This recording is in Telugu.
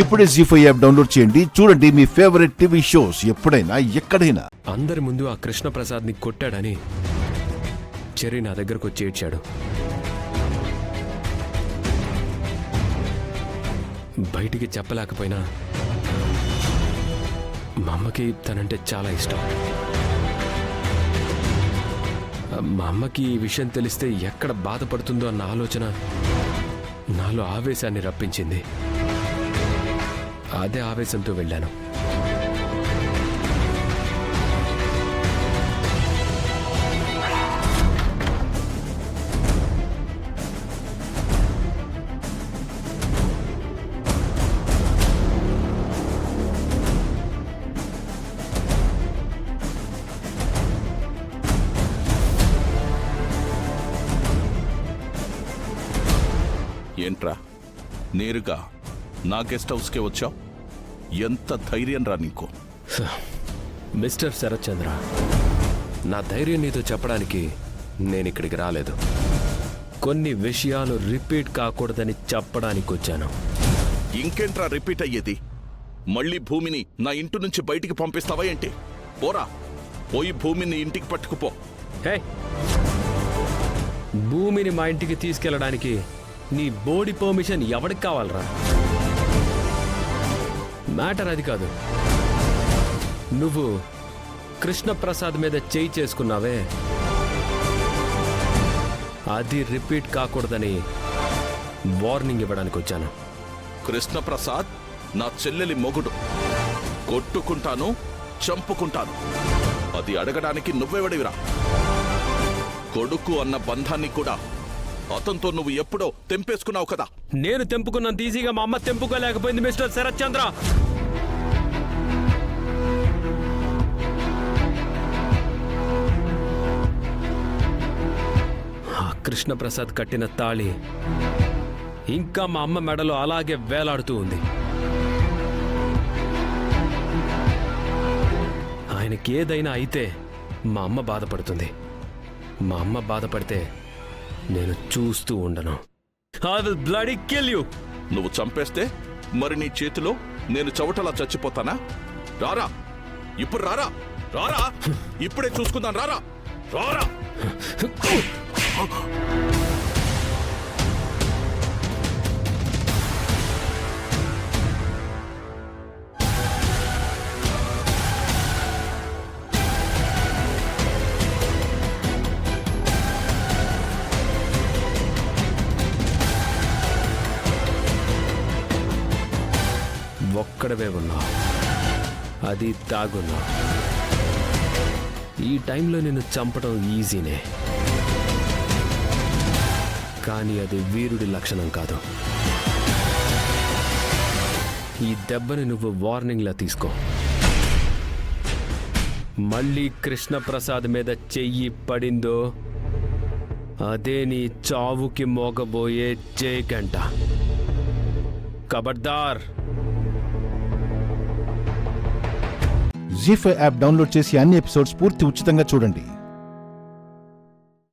ఇప్పుడే జీ5 యాప్ డౌన్లోడ్ చేయండి. చూడండి మీ ఫేవరెట్ టీవీ షోస్ ఎప్పుడైనా ఎక్కడైనా. అందరి ముందు ఆ కృష్ణప్రసాద్ని కొట్టాడని చెర్రీ నా దగ్గరకు వచ్చి ఏడ్చాడు. బయటికి చెప్పలేకపోయినా మా అమ్మకి తనంటే చాలా ఇష్టం. మా అమ్మకి ఈ విషయం తెలిస్తే ఎక్కడ బాధపడుతుందో అన్న ఆలోచన నాలో ఆవేశాన్ని రప్పించింది. అదే ఆవేశంతో వెళ్ళాను. ఏంట్రా నేరుగా నా గెస్ట్ హౌస్కే వచ్చావు? ఎంత ధైర్యం రా నీకు? మిస్టర్ శరత్ చంద్ర, నా ధైర్యం నీతో చెప్పడానికి నేను ఇక్కడికి రాలేదు. కొన్ని విషయాలు రిపీట్ కాకూడదని చెప్పడానికి వచ్చాను. ఇంకేంట్రా రిపీట్ అయ్యేది? మళ్ళీ భూమిని నా ఇంటి నుంచి బయటికి పంపిస్తావా ఏంటి? పోరా, పోయి భూమిని ఇంటికి పట్టుకుపో. హే, భూమిని మా ఇంటికి తీసుకెళ్ళడానికి నీ బోడి పర్మిషన్ ఎవరికి కావాలరా? మ్యాటర్ అది కాదు. నువ్వు కృష్ణప్రసాద్ మీద చేయి చేసుకున్నావే, అది రిపీట్ కాకూడదని వార్నింగ్ ఇవ్వడానికి వచ్చాను. కృష్ణప్రసాద్ నా చెల్లెలి మొగుడు. కొట్టుకుంటాను, చంపుకుంటాను. అది అడగడానికి నువ్వెవడివిరా? కొడుకు అన్న బంధాన్ని కూడా అతనితో నువ్వు ఎప్పుడో తెంపేసుకున్నావు కదా. నేను తెంపుకున్నంత ఈజీగా మా అమ్మ తెంపుకోలేకపోయింది మిస్టర్ శరత్ చంద్ర. ఆ కృష్ణప్రసాద్ కట్టిన తాళి ఇంకా మా అమ్మ మెడలో అలాగే వేలాడుతూ ఉంది. ఆయనకి ఏదైనా అయితే మా అమ్మ బాధపడుతుంది. మా అమ్మ బాధపడితే నేను చూస్తూ ఉండను. I will bloody kill you. నువ్వు చంపేస్తే మరి నీ చేతిలో నేను చవటలా చచ్చిపోతానా? రారా, ఇప్పుడు రారా, రారా, ఇప్పుడే చూసుకుందాం. రారా, రారా. ఒక్కడవే ఉన్నా, అది తాగున్నా. ఈ టైంలో నిన్ను చంపడం ఈజీనే, కానీ అది వీరుడి లక్షణం కాదు. ఈ దెబ్బని నువ్వు వార్నింగ్లా తీసుకో. మళ్ళీ కృష్ణప్రసాద్ మీద చెయ్యి పడిందో అదే నీ చావుకి మోగబోయే జయగంట. ఖబర్దార్. జీ5 యాప్ డౌన్లోడ్ చేసి అన్ని ఎపిసోడ్స్ పూర్తి ఉచితంగా చూడండి.